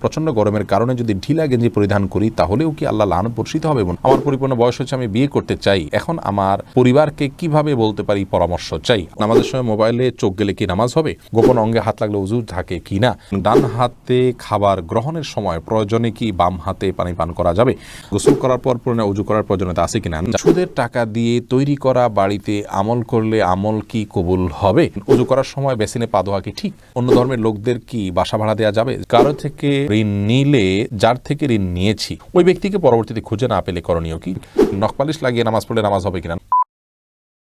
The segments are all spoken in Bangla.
প্রচন্ড গরমের কারণে যদি ঢিলা গেঞ্জি পরিধান করি তাহলেও কি আল্লাহ লানত বর্ষিত হবে? আমার পরিপূর্ণ বয়স হচ্ছে, আমি বিয়ে করতে চাই, এখন আমার পরিবারকে কিভাবে বলতে পারি পরামর্শ চাই? নামাজের সময় মোবাইলে চোখ গেলে কি নামাজ হবে? গোপন অঙ্গে হাত লাগলে উযু থাকে কি না? ডান হাতে খাবার গ্রহণের সময় প্রয়োজনে কি বাম হাতে পানি পান করা যাবে? গোসল করার পর পুনরায় উযু করার প্রয়োজনীয়তা আছে কিনা? সুদের টাকা দিয়ে তৈরি করা বাড়িতে আমল করলে আমল কি কবুল হবে? উযু করার সময় বেসিনে পা ধোয়া কি ঠিক? অন্য ধর্মের লোকদের কি বাসা ভাড়া দেওয়া যাবে? কারো থেকে ঋণ নিলে যার থেকে ঋণ নিয়েছি ওই ব্যক্তিকে পরবর্তীতে খুঁজে না পেলে করণীয় কি? নখপালিশ লাগিয়ে নামাজ পড়লে নামাজ হবে কিনা?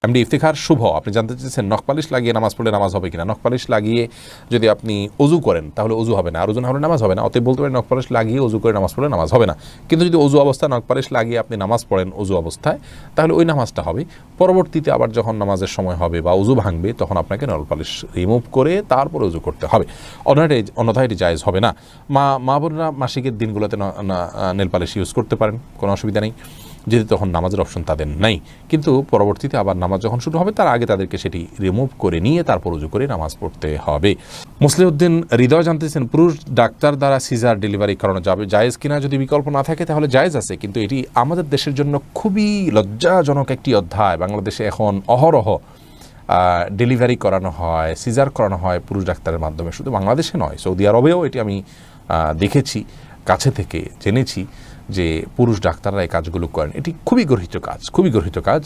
এমডি ইফতিখার শুভ, আপনি জানতে চেয়েছেন নখপালিশ লাগিয়ে নামাজ পড়লে নামাজ হবে কিনা? নখপালিশ লাগিয়ে যদি আপনি অজু করেন তাহলে অজু হবে না, আর অজু না হলে নামাজ হবে না। অতএব বলতে পারেন নখপালিশ লাগিয়ে অজু করে নামাজ পড়লে নামাজ হবে না। কিন্তু যদি অজু অবস্থায় নখপালিশ লাগিয়ে আপনি নামাজ পড়েন অজু অবস্থায়, তাহলে ওই নামাজটা হবে। পরবর্তীতে আবার যখন নামাজের সময় হবে বা অজু ভাঙবে তখন আপনাকে নখপালিশ রিমুভ করে তারপরে অজু করতে হবে, অন্যথায় এটি জায়েজ হবে না। মা বোনরা মাসিকের দিনগুলোতে নেল পালিশ ইউজ করতে পারেন, কোনো অসুবিধা নেই, যেহেতু তখন নামাজের অপশন তাদের নাই। কিন্তু পরবর্তীতে আবার নামাজ যখন শুরু হবে তার আগে তাদেরকে সেটি রিমুভ করে নিয়ে তারপর উজু করে নামাজ পড়তে হবে। মুসলিউদ্দিন হৃদয় জানতেছেন পুরুষ ডাক্তার দ্বারা সিজার ডেলিভারি করানো যাবে, জায়েজ কিনা? যদি বিকল্প না থাকে তাহলে জায়েজ আছে, কিন্তু এটি আমাদের দেশের জন্য খুবই লজ্জাজনক একটি অধ্যায়। বাংলাদেশে এখন অহরহ ডেলিভারি করানো হয়, সিজার করানো হয় পুরুষ ডাক্তারের মাধ্যমে। শুধু বাংলাদেশে নয়, সৌদি আরবেও এটি আমি দেখেছি, কাছে থেকে জেনেছি যে পুরুষ ডাক্তাররা এই কাজগুলো করেন। এটি খুবই গর্হিত কাজ।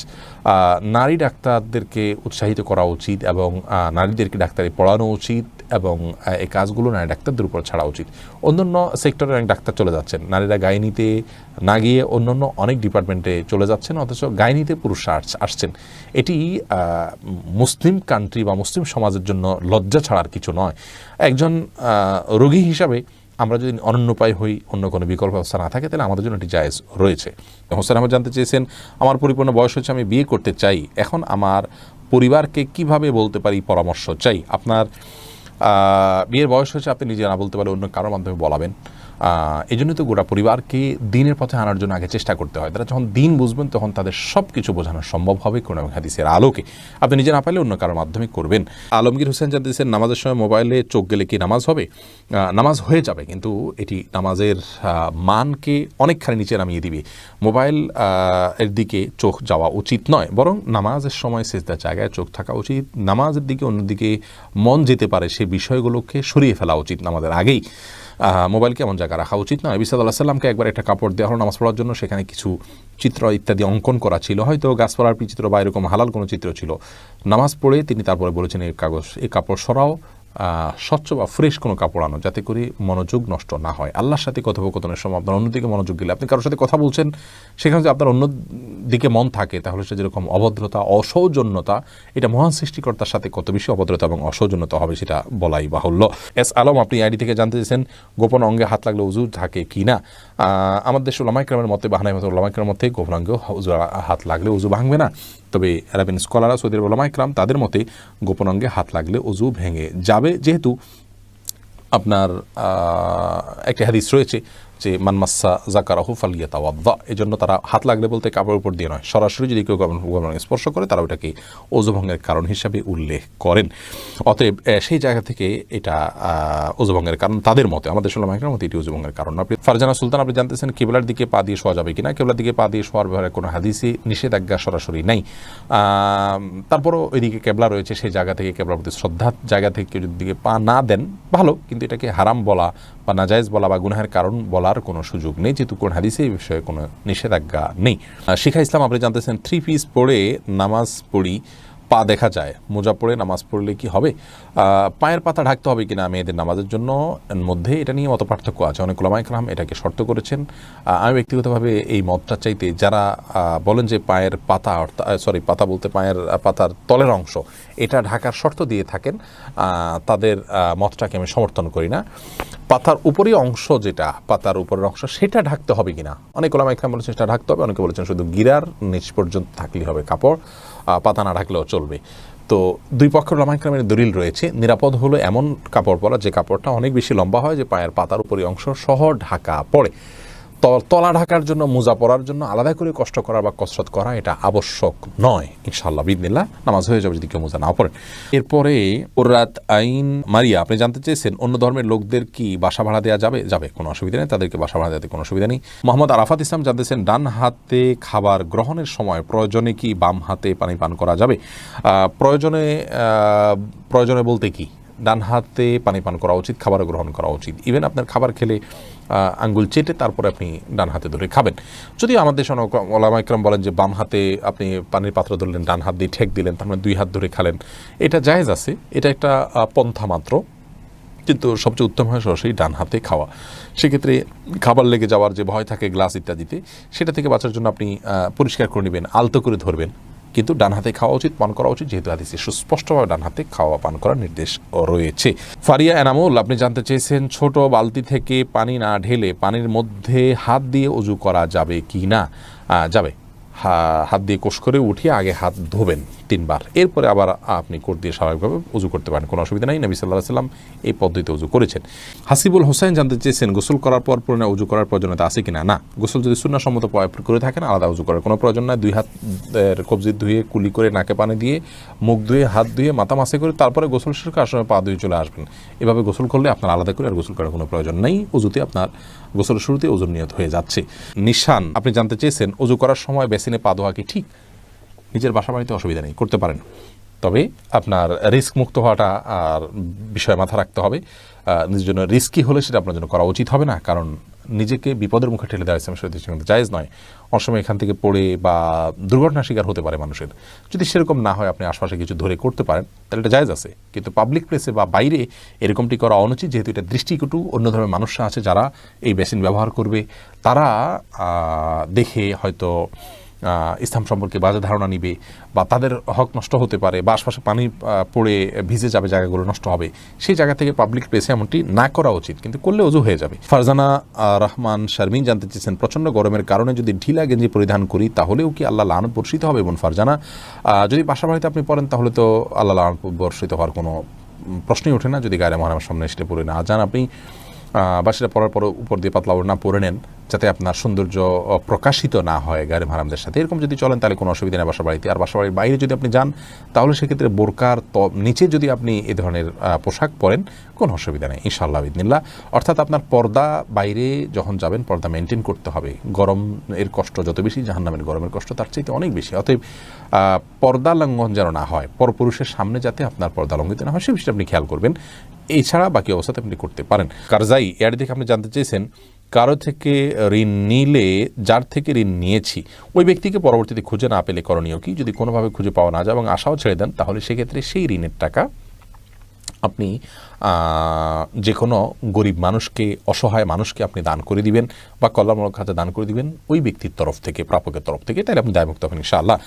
নারী ডাক্তারদেরকে উৎসাহিত করা উচিত এবং নারীদেরকে ডাক্তারি পড়ানো উচিত এবং এই কাজগুলো নারী ডাক্তারদের উপর ছাড়া উচিত। অন্যান্য সেক্টরে অনেক ডাক্তার চলে যাচ্ছেন, নারীরা গাইনিতে না গিয়ে অন্যান্য অনেক ডিপার্টমেন্টে চলে যাচ্ছেন, অথচ গাইনিতে পুরুষরা আসছেন। এটি মুসলিম কান্ট্রি বা মুসলিম সমাজের জন্য লজ্জা ছাড়ার কিছু নয়। একজন রোগী হিসাবে আমরা যদি অনন্য উপায় হই, অন্য কোনো বিকল্প ব্যবস্থা না থাকে, তাহলে আমাদের জন্য এটি জায়েজ রয়েছে। হোসেন আহমেদ জানতে চেয়েছেন আমার পরিপূর্ণ বয়স হচ্ছে, আমি বিয়ে করতে চাই, এখন আমার পরিবারকে কিভাবে বলতে পারি পরামর্শ চাই? আপনার বিয়ের বয়স হচ্ছে, আপনি নিজে না বলতে পারলে অন্য কারোর মাধ্যমে বলাবেন। এই জন্য তো গোটা পরিবারকে দিনের পথে আনার জন্য আগে চেষ্টা করতে হয়। তারা যখন দিন বুঝবেন তখন তাদের সব কিছু বোঝানো সম্ভব হবে কোরআন এবং হাদিসের আলোকে। আপনি নিজে না পারলে অন্য কারোর মাধ্যমে করবেন। আলমগীর হোসেন জানতেছেন নামাজের সময় মোবাইলে চোখ গেলে কি নামাজ হবে? নামাজ হয়ে যাবে, কিন্তু এটি নামাজের মানকে অনেকখানি নিচে নামিয়ে দিবে। মোবাইল এর দিকে চোখ যাওয়া উচিত নয়, বরং নামাজের সময় সিজদার জায়গায় চোখ থাকা উচিত। নামাজের দিকে অন্যদিকে মন যেতে পারে সে বিষয়গুলোকে সরিয়ে ফেলা উচিত নামাজের আগেই। মোবাইলকে এমন জায়গায় রাখা উচিত নয়। নবী সাল্লাল্লাহু আলাইহি ওয়াসাল্লামকে একবার একটা কাপড় দেওয়া হলো নামাজ পড়ার জন্য, সেখানে কিছু চিত্র ইত্যাদি অঙ্কন করা ছিল, হয়তো গাছপালার চিত্র বা এরকম হালাল কোনো চিত্র ছিল। নামাজ পড়ে তিনি তারপরে বলেছেন এই কাপড় সরাও, স্বচ্ছ বা ফ্রেশ কোনো কাপড় আনো, যাতে করে মনোযোগ নষ্ট না হয়। আল্লাহর সাথে কথোপকথনের সময় আপনার অন্যদিকে মনোযোগ দিলে, আপনি কারোর সাথে কথা বলছেন, সেখানে যদি আপনার অন্য দিকে মন থাকে তাহলে সে যেরকম অভদ্রতা, অসৌজন্যতা, এটা মহান সৃষ্টিকর্তার সাথে কত বেশি অভদ্রতা এবং অসৌজন্যতা হবে সেটা বলাই বাহুল্য। এস আলম, আপনি আইডি থেকে জানতে চেয়েছেন গোপন অঙ্গে হাত লাগলে উযু থাকে কি না? আমাদের দেশের উলামায়ে কেরামের মতে, বাহানাই মতে উলামায়ে কেরামের মতে গোপন অঙ্গে হাত লাগলে উযু ভাঙবে না। তবে আরবিন স্কলাররা, সৌদি আরবের উলামায়ে কেরাম, তাদের মতে গোপন অঙ্গে হাত লাগলে উযু ভেঙে যাবে, যেহেতু আপনার একটা হাদিস রয়েছে যে মান মাসসা যাকারাহু ফালিয়াতাওয়াদ্দা। এই জন্য তারা হাত লাগলে বলতে কাপড়ের উপর দিয়ে নয়, সরাসরি যদি কেউ স্পর্শ করে তারা ওটাকে ওযু ভঙ্গের কারণ হিসাবে উল্লেখ করেন। অতএব সেই জায়গা থেকে এটা ওযু ভঙ্গের কারণ তাদের মতে, আমাদের উলামায়ে মতে এটি ওযু ভঙ্গের কারণ। আপনি ফারজানা সুলতান, আপনি জানতেছেন কিবলার দিকে পা দিয়ে শোয়া যাবে কিনা? কিবলার দিকে পা দিয়ে শোয়ার ব্যাপারে কোনো হাদিসে নিষেধাজ্ঞা সরাসরি নাই। তারপরও ওইদিকে কেবলা রয়েছে, সেই জায়গা থেকে কেবলার প্রতি শ্রদ্ধার জায়গা থেকে যদি দিকে পা না দেন ভালো, কিন্তু এটাকে হারাম বলা বা নাজায়েজ বলা বা গুনাহের কারণ বলার কোনো সুযোগ নেই, যেহেতু কোন হাদিসে এই বিষয়ে কোনো নিষেধাজ্ঞা নেই। শিখা ইসলাম, আপনি জানতেছেন 3 পিস পরে নামাজ পড়ি, পা দেখা যায়, মোজা পরে নামাজ পড়লে কি হবে? পায়ের পাতা ঢাকতে হবে কিনা মেয়েদের নামাজের জন্য মধ্যে এটা নিয়ে মত পার্থক্য আছে। অনেক উলামায়ে কেরাম এটাকে শর্ত করেছেন। আমি ব্যক্তিগতভাবে এই মতটা চাইতে, যারা বলেন যে পায়ের পাতা, পাতা বলতে পায়ের পাতার তলের অংশ, এটা ঢাকার শর্ত দিয়ে থাকেন, তাদের মতটাকে আমি সমর্থন করি না। পাতার উপরের অংশ, যেটা পাতার উপরের অংশ, সেটা ঢাকতে হবে কিনা, অনেক উলামায়ে কেরাম বলেছেন সেটা ঢাকতে হবে, অনেকে বলেছেন শুধু গিরার নিচ পর্যন্ত থাকলেই হবে কাপড়, পাতা না ঢাকলেও চলবে। তো দুই পক্ষের উলামায়ে কেরামের দলিল রয়েছে। নিরাপদ হলো এমন কাপড় পরা যে কাপড়টা অনেক বেশি লম্বা হয়, যে পায়ের পাতার উপরের অংশ সহ ঢাকা পড়ে। তলা ঢাকার জন্য, মোজা পরার জন্য আলাদা করে কষ্ট করা বা কসরত করা এটা আবশ্যক নয়। ইনশাআল্লাহ বিদিনিল্লাহ নামাজ হয়ে যাবে যদি কেউ মোজা নাও পড়েন। এরপরে কুররাত আইন মারিয়া, আপনি জানতে চেয়েছেন অন্য ধর্মের লোকদের কি বাসা ভাড়া দেওয়া যাবে? যাবে, কোনো অসুবিধা নেই, তাদেরকে বাসা ভাড়া দেওয়াতে কোনো অসুবিধা নেই। মোহাম্মদ আরাফাত ইসলাম জানতেছেন ডান হাতে খাবার গ্রহণের সময় প্রয়োজনে কি বাম হাতে পানি পান করা যাবে? প্রয়োজনে বলতে কি, ডান হাতে পানি পান করা উচিত, খাবার গ্রহণ করা উচিত। ইভেন আপনার খাবার খেলে আঙ্গুল চেটে তারপরে আপনি ডান হাতে ধরে খাবেন। যদি আমাদের ওলামা ইকরাম বলেন যে বাম হাতে আপনি পানির পাত্র ধরলেন, ডান হাত দিয়ে ঠেক দিলেন, তার মানে 2 হাত ধরে খালেন, এটা জায়েজ আছে, এটা একটা পন্থা মাত্র, কিন্তু সবচেয়ে উত্তম হয় সরাসরি ডান হাতে খাওয়া। সেক্ষেত্রে খাবার লেগে যাওয়ার যে ভয় থাকে গ্লাস ইত্যাদিতে, সেটা থেকে বাঁচার জন্য আপনি পরিষ্কার করে নেবেন, আলতো করে ধরবেন, কিন্তু ডান হাতে খাওয়া উচিত, পান করা উচিত, যেহেতু হাদিসে সুস্পষ্টভাবে ডান হাতে খাওয়া পান করার নির্দেশ রয়েছে। ফারিয়া এনামুল, আপনি জানতে চেয়েছেন ছোট বালতি থেকে পানি না ঢেলে পানির মধ্যে হাত দিয়ে ওযু করা যাবে কি না? যাবে। হাত দিয়ে কোষ করে উঠিয়ে আগে হাত ধোবেন 3 বার, এরপরে আবার আপনি কোট দিয়ে স্বাভাবিকভাবে উযু করতে পারেন, কোনো অসুবিধা নেই। নবী সাল্লাল্লাহু আলাইহি ওয়াসাল্লাম এই পদ্ধতিতে উযু করেছেন। হাসিবুল হোসেন জানতে চেয়েছেন গোসল করার পর পুনরায় উযু করার প্রয়োজনীয়তা আছে কিনা? না, গোসল যদি সুন্নাহসম্মত করে থাকেন আলাদা উযু করার কোনো প্রয়োজন নাই। 2 হাতের কবজি ধুয়ে, কুলি করে, নাকে পানি দিয়ে, মুখ ধুয়ে, হাত ধুয়ে, মাথা মাসে করে তারপরে গোসল শেষ করে আসার পা ধুয়ে চলে আসবেন। এভাবে গোসল করলে আপনার আলাদা করে আর গোসল করার কোনো প্রয়োজন নেই। উযুতে আপনার গোসলের শুরুতে উযুর নিয়ত হয়ে যাচ্ছে। নিশান, আপনি জানতে চেয়েছেন উযু করার সময় বেসিনে পা ধোয়া কি ঠিক? নিজের বাসা বাড়িতে অসুবিধা নেই, করতে পারেন, তবে আপনার রিস্ক মুক্ত হওয়াটা আর বিষয় মাথা রাখতে হবে। নিজের জন্য রিস্কি হলে সেটা আপনার জন্য করা উচিত হবে না, কারণ নিজেকে বিপদের মুখে ঠেলে দেওয়া ইসলামের শরীয়তে কিন্তু জায়েজ নয়। অনেক সময় এখান থেকে পড়ে বা দুর্ঘটনার শিকার হতে পারে মানুষের। যদি সেরকম না হয়, আপনি আশপাশে কিছু ধরে করতে পারেন, তাহলে এটা জায়েজ আছে, কিন্তু পাবলিক প্লেসে বা বাইরে এরকমটি করা অনুচিত, যেহেতু এটা দৃষ্টিকটু। অন্য ধরনের মানুষরা আছে যারা এই বেসিন ব্যবহার করবে, তারা দেখে হয়তো ইসলাম সম্পর্কে বাজে ধারণা নিবে, বা তাদের হক নষ্ট হতে পারে, বা আশপাশে পানি পড়ে ভিজে যাবে, জায়গাগুলো নষ্ট হবে। সেই জায়গা থেকে পাবলিক প্লেসে এমনটি না করা উচিত, কিন্তু করলে ওযু হয়ে যাবে। ফারজানা রহমান শারমিন জানতে চেয়েছেন প্রচণ্ড গরমের কারণে যদি ঢিলা গেঞ্জি পরিধান করি তাহলেও কি আল্লাহ লানত বর্ষিত হবে? এবং ফারজানা, যদি বাসা বাড়িতে আপনি পড়েন তাহলে তো আল্লাহ লানত বর্ষিত হওয়ার কোনো প্রশ্নই ওঠে না, যদি গায়ে মহারামের সামনে সেটা পরে না যান আপনি, বা সেটা পরার পর উপর দিয়ে পাতলা ওড়না পরে নেন, যাতে আপনার সৌন্দর্য প্রকাশিত না হয় গায়ে হারামদের সাথে। এরকম যদি চলেন তাহলে কোনো অসুবিধা নেই বাসা বাড়িতে। আর বাসা বাড়ির বাইরে যদি আপনি যান তাহলে সেক্ষেত্রে বোরকার নিচে যদি আপনি এ ধরনের পোশাক পরেন, কোনো অসুবিধা নেই ইনশাআল্লাহ বিদিনিল্লাহ। অর্থাৎ আপনার পর্দা, বাইরে যখন যাবেন পর্দা মেনটেন করতে হবে। গরম এর কষ্ট যত বেশি, জাহান্নামের গরমের কষ্ট তার চাইতে অনেক বেশি। অতএব পর্দা লঙ্ঘন যেন না হয়, পরপুরুষের সামনে যাতে আপনার পর্দা লঙ্ঘিত না হয়, সে বিষয়টা আপনি খেয়াল করবেন। এছাড়া বাকি অবস্থাতে আপনি করতে পারেন। কারজাই, এর দিকে আপনি জানতে চেয়েছেন কারো থেকে ঋণ নিলে, যার থেকে ঋণ নিয়েছি ওই ব্যক্তিকে পরবর্তীতে খুঁজে না পেলে করণীয় কি? যদি কোনোভাবে খুঁজে পাওয়া না যায় এবং আশাও ছেড়ে দেন, তাহলে সেক্ষেত্রে সেই ঋণের টাকা আপনি যে কোনো গরিব মানুষকে, অসহায় মানুষকে আপনি দান করে দিবেন, বা কল্যাণমূলক খাতে দান করে দিবেন ওই ব্যক্তির তরফ থেকে, প্রাপকের তরফ থেকে, তাহলে আপনি দায়মুক্ত হবেন ইনশাআল্লাহ।